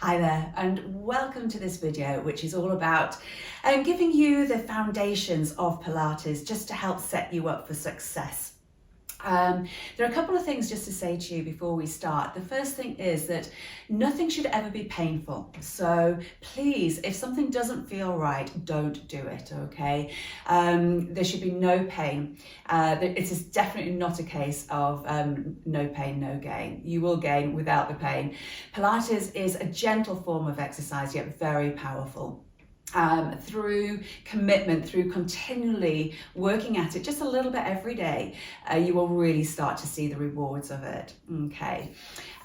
Hi there, and welcome to this video, which is all about giving you the foundations of Pilates just to help set you up for success. There are a couple of things just to say to you before we start. The first thing is that nothing should ever be painful. So please, if something doesn't feel right, don't do it, okay? There should be no pain. It is definitely not a case of no pain, no gain. You will gain without the pain. Pilates is a gentle form of exercise, yet very powerful. Through commitment, through continually working at it just a little bit every day, you will really start to see the rewards of it. Okay.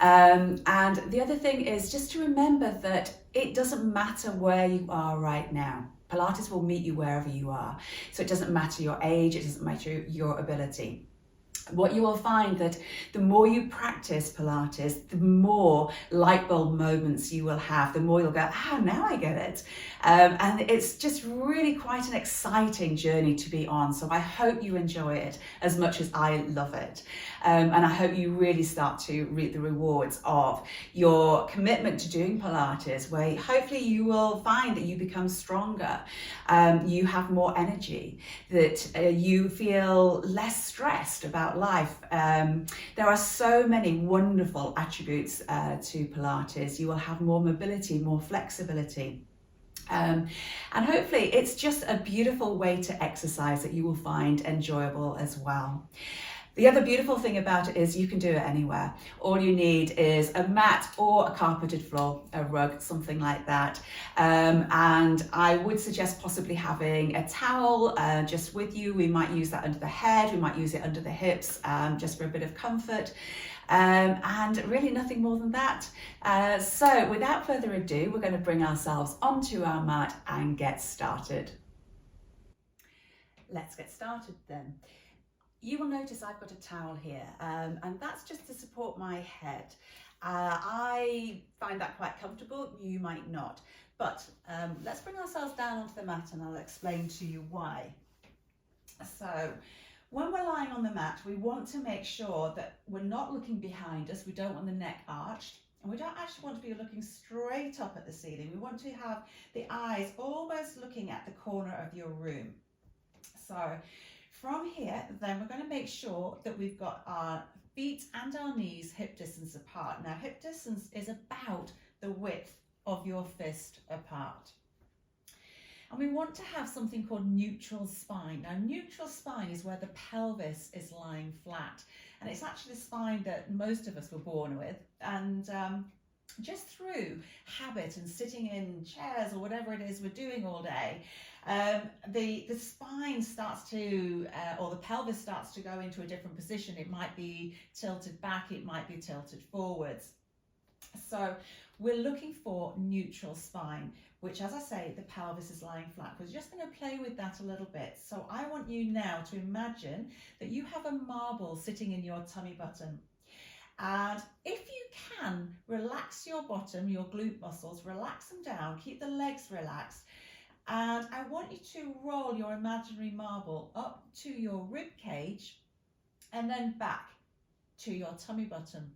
And the other thing is just to remember that it doesn't matter where you are right now. Pilates will meet you wherever you are. So it doesn't matter your age, it doesn't matter your ability. What you will find that the more you practice Pilates, the more light bulb moments you will have, the more you'll go, now I get it. And it's just really quite an exciting journey to be on. So I hope you enjoy it as much as I love it. And I hope you really start to reap the rewards of your commitment to doing Pilates, where hopefully you will find that you become stronger, you have more energy, that you feel less stressed about life. There are so many wonderful attributes to Pilates. You will have more mobility, more flexibility. And hopefully it's just a beautiful way to exercise that you will find enjoyable as well. The other beautiful thing about it is you can do it anywhere. All you need is a mat or a carpeted floor, a rug, something like that. And I would suggest possibly having a towel just with you. We might use that under the head, we might use it under the hips, just for a bit of comfort. And really nothing more than that. So without further ado, we're going to bring ourselves onto our mat and get started. Let's get started then. You will notice I've got a towel here, and that's just to support my head. I find that quite comfortable, you might not. But let's bring ourselves down onto the mat and I'll explain to you why. So when we're lying on the mat, we want to make sure that we're not looking behind us. We don't want the neck arched, and we don't actually want to be looking straight up at the ceiling. We want to have the eyes almost looking at the corner of your room. So from here, then we're going to make sure that we've got our feet and our knees hip distance apart. Now, hip distance is about the width of your fist apart. And we want to have something called neutral spine. Now, neutral spine is where the pelvis is lying flat. And it's actually the spine that most of us were born with. And just through habit and sitting in chairs or whatever it is we're doing all day, the spine starts to, or the pelvis starts to go into a different position. It might be tilted back, it might be tilted forwards. So we're looking for neutral spine, which, as I say, the pelvis is lying flat. We're just going to play with that a little bit. So I want you now to imagine that you have a marble sitting in your tummy button. And if you can, relax your bottom, your glute muscles, relax them down, keep the legs relaxed. And I want you to roll your imaginary marble up to your rib cage and then back to your tummy button.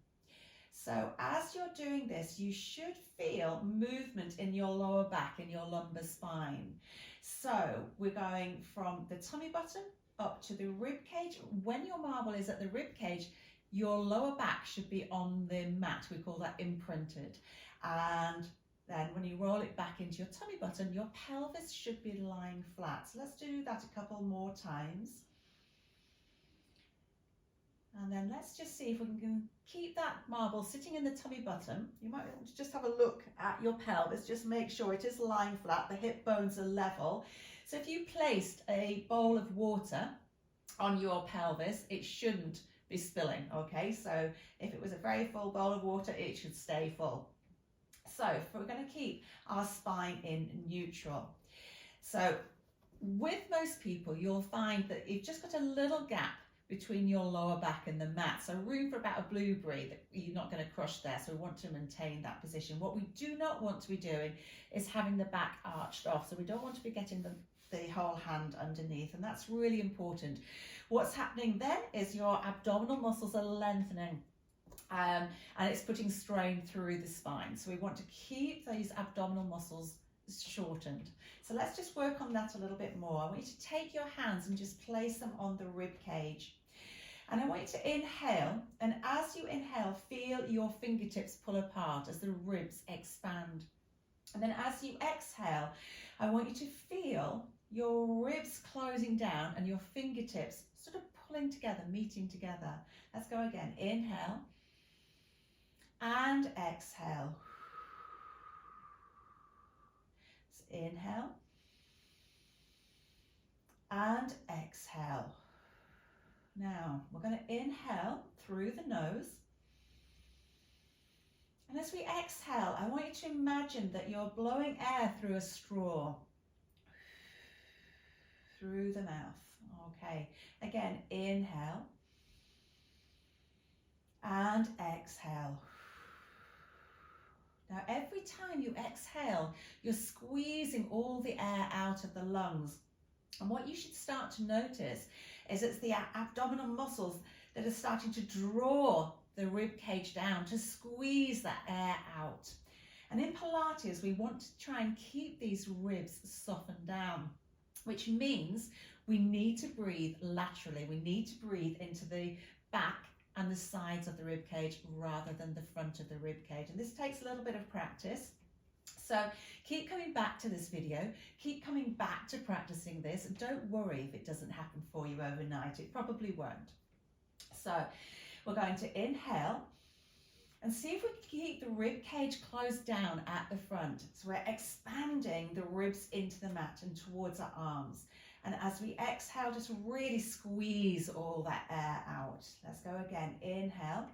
So as you're doing this, you should feel movement in your lower back, in your lumbar spine. So we're going from the tummy button up to the rib cage. When your marble is at the rib cage, your lower back should be on the mat. We call that imprinted. And then when you roll it back into your tummy button, your pelvis should be lying flat. So let's do that a couple more times. And then let's just see if we can keep that marble sitting in the tummy button. You might want to just have a look at your pelvis, just make sure it is lying flat, the hip bones are level. So if you placed a bowl of water on your pelvis, it shouldn't be spilling, okay? So if it was a very full bowl of water, it should stay full. So we're going to keep our spine in neutral. So with most people, you'll find that you've just got a little gap between your lower back and the mat. So room for about a blueberry that you're not going to crush there. So we want to maintain that position. What we do not want to be doing is having the back arched off. So we don't want to be getting the whole hand underneath, and that's really important. What's happening then is your abdominal muscles are lengthening. and it's putting strain through the spine. So we want to keep those abdominal muscles shortened. So let's just work on that a little bit more. I want you to take your hands and just place them on the rib cage. And I want you to inhale, and as you inhale, feel your fingertips pull apart as the ribs expand. And then as you exhale, I want you to feel your ribs closing down and your fingertips sort of pulling together, meeting together. Let's go again. Inhale and exhale. So inhale and exhale. Now we're going to inhale through the nose. And as we exhale, I want you to imagine that you're blowing air through a straw. Through the mouth. Okay. Again, inhale. And exhale. Now, every time you exhale, you're squeezing all the air out of the lungs. And what you should start to notice is it's the abdominal muscles that are starting to draw the rib cage down to squeeze that air out. And in Pilates, we want to try and keep these ribs softened down, which means we need to breathe laterally. We need to breathe into the back and the sides of the rib cage rather than the front of the rib cage. And this takes a little bit of practice. So keep coming back to this video, keep coming back to practicing this. Don't worry if it doesn't happen for you overnight, it probably won't. So we're going to inhale and see if we can keep the rib cage closed down at the front. So we're expanding the ribs into the mat and towards our arms. And as we exhale, just really squeeze all that air out. Let's go again. Inhale.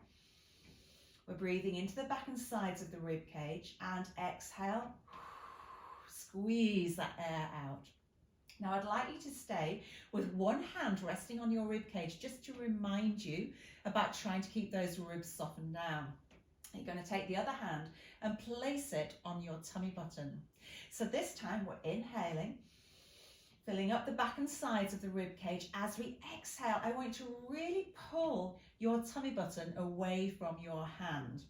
We're breathing into the back and sides of the rib cage, and exhale. Squeeze that air out. Now I'd like you to stay with one hand resting on your rib cage just to remind you about trying to keep those ribs softened down. You're going to take the other hand and place it on your tummy button. So this time we're inhaling, filling up the back and sides of the rib cage. As we exhale, I want you to really pull your tummy button away from your hand.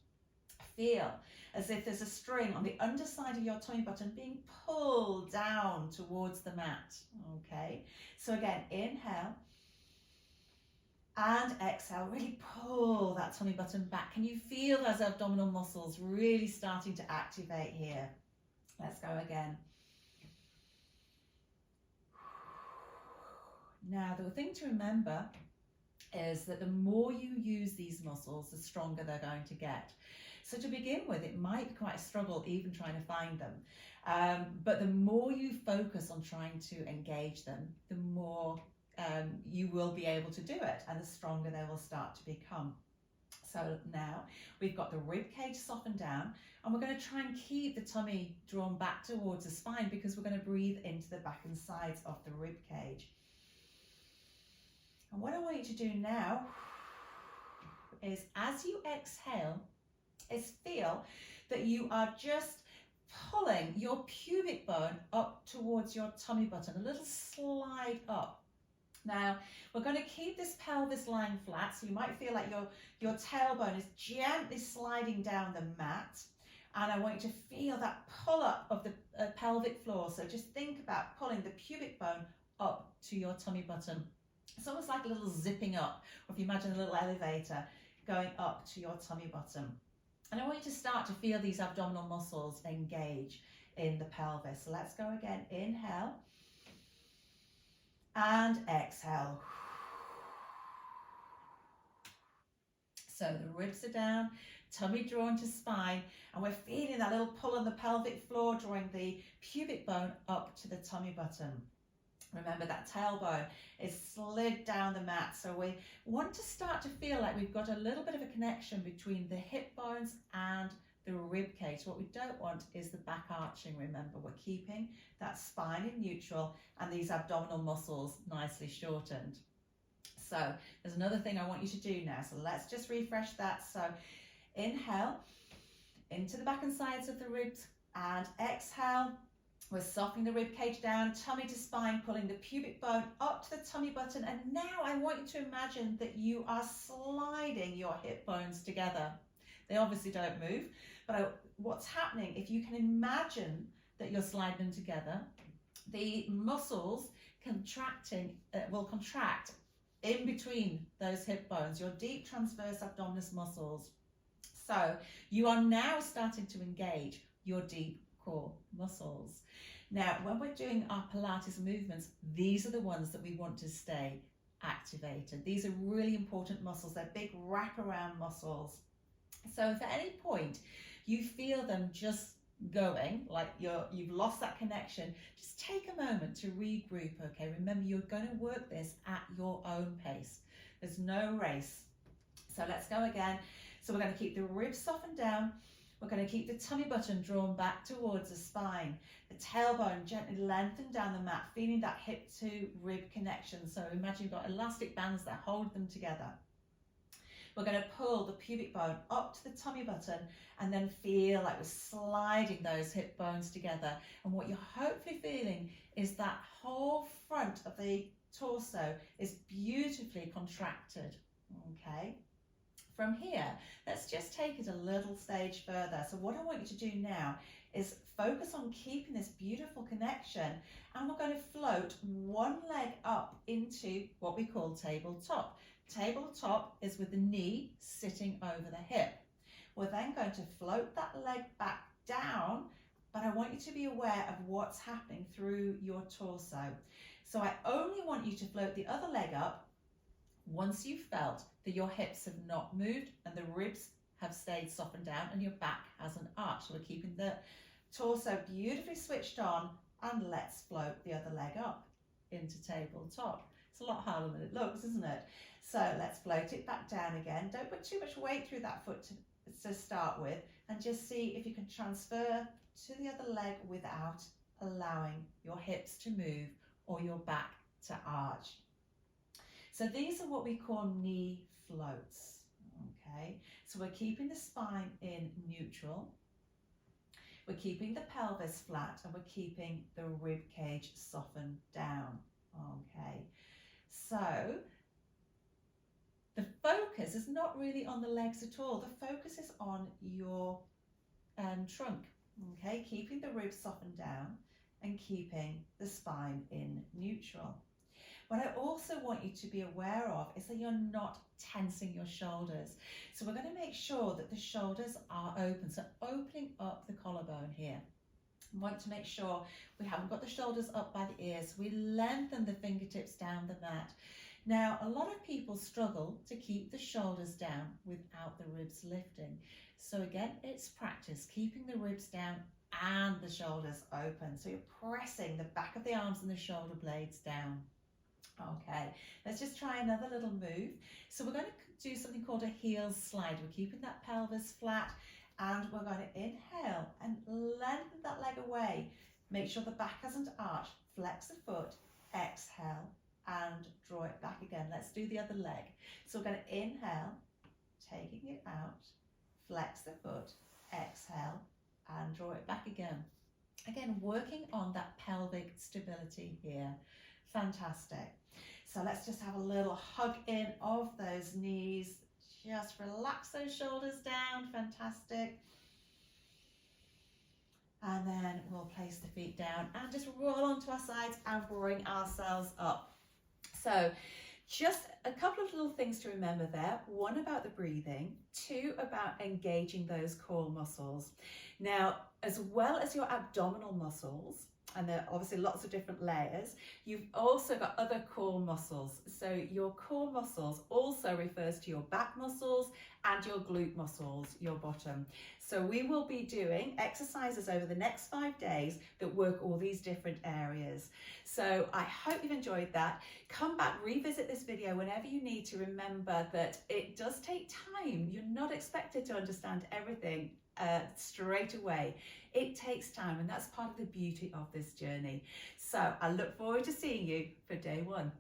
Feel as if there's a string on the underside of your tummy button being pulled down towards the mat. Okay, so again, inhale and exhale, really pull that tummy button back. Can you feel those abdominal muscles really starting to activate here? Let's go again. Now, the thing to remember is that the more you use these muscles, the stronger they're going to get. So to begin with, it might be quite a struggle even trying to find them. But the more you focus on trying to engage them, the more you will be able to do it, and the stronger they will start to become. So now we've got the rib cage softened down, and we're going to try and keep the tummy drawn back towards the spine because we're going to breathe into the back and sides of the rib cage. And what I want you to do now is, as you exhale, is feel that you are just pulling your pubic bone up towards your tummy button, a little slide up. Now, we're going to keep this pelvis lying flat, so you might feel like your tailbone is gently sliding down the mat. And I want you to feel that pull up of the pelvic floor. So just think about pulling the pubic bone up to your tummy button. It's almost like a little zipping up, or if you imagine a little elevator going up to your tummy button. And I want you to start to feel these abdominal muscles engage in the pelvis. So let's go again. Inhale and exhale. So the ribs are down, tummy drawn to spine, and we're feeling that little pull on the pelvic floor, drawing the pubic bone up to the tummy button. Remember, that tailbone is slid down the mat, so we want to start to feel like we've got a little bit of a connection between the hip bones and the rib cage. What we don't want is the back arching. Remember, we're keeping that spine in neutral and these abdominal muscles nicely shortened. So there's another thing I want you to do now, so let's just refresh that. So inhale into the back and sides of the ribs, and exhale, We're softening the rib cage down, tummy to spine, pulling the pubic bone up to the tummy button. And now I want you to imagine that you are sliding your hip bones together. They obviously don't move, but what's happening, if you can imagine that you're sliding them together, the muscles contracting will contract in between those hip bones, your deep transverse abdominis muscles. So you are now starting to engage your deep core muscles. Now, when we're doing our Pilates movements, these are the ones that we want to stay activated. These are really important muscles. They're big wraparound muscles. So if at any point you feel them just going, like you've lost that connection, just take a moment to regroup, okay? Remember, you're going to work this at your own pace. There's no race. So let's go again. So we're going to keep the ribs softened down. We're going to keep the tummy button drawn back towards the spine. The tailbone gently lengthen down the mat, feeling that hip to rib connection. So imagine you've got elastic bands that hold them together. We're going to pull the pubic bone up to the tummy button and then feel like we're sliding those hip bones together. And what you're hopefully feeling is that whole front of the torso is beautifully contracted, okay? From here, let's just take it a little stage further. So what I want you to do now is focus on keeping this beautiful connection, and we're going to float one leg up into what we call tabletop. Tabletop is with the knee sitting over the hip. We're then going to float that leg back down, but I want you to be aware of what's happening through your torso. So I only want you to float the other leg up once you've felt that your hips have not moved and the ribs have stayed softened down and your back hasn't arched. So we're keeping the torso beautifully switched on, and let's float the other leg up into tabletop. It's a lot harder than it looks, isn't it? So let's float it back down again. Don't put too much weight through that foot to start with, and just see if you can transfer to the other leg without allowing your hips to move or your back to arch. So these are what we call knee floats, okay? So we're keeping the spine in neutral, we're keeping the pelvis flat, and we're keeping the rib cage softened down, okay? So the focus is not really on the legs at all. The focus is on your trunk, okay? Keeping the ribs softened down and keeping the spine in neutral. What I also want you to be aware of is that you're not tensing your shoulders. So we're going to make sure that the shoulders are open. So opening up the collarbone here. We want to make sure we haven't got the shoulders up by the ears. We lengthen the fingertips down the mat. Now, a lot of people struggle to keep the shoulders down without the ribs lifting. So again, it's practice, keeping the ribs down and the shoulders open. So you're pressing the back of the arms and the shoulder blades down. Okay, let's just try another little move. So we're going to do something called a heel slide. We're keeping that pelvis flat, and we're going to inhale and lengthen that leg away. Make sure the back hasn't arched. Flex the foot, exhale, and draw it back again. Let's do the other leg. So we're going to inhale, taking it out, flex the foot, exhale, and draw it back again. Again, working on that pelvic stability here. Fantastic. So let's just have a little hug in of those knees. Just relax those shoulders down. Fantastic. And then we'll place the feet down and just roll onto our sides and bring ourselves up. So just a couple of little things to remember there. One, about the breathing. Two, about engaging those core muscles. Now, as well as your abdominal muscles, and there are obviously lots of different layers, you've also got other core muscles. So your core muscles also refers to your back muscles and your glute muscles, your bottom. So we will be doing exercises over the next 5 days that work all these different areas. So I hope you've enjoyed that. Come back, revisit this video whenever you need to. Remember that it does take time. You're not expected to understand everything straight away. It takes time, and that's part of the beauty of this journey. So I look forward to seeing you for day 1.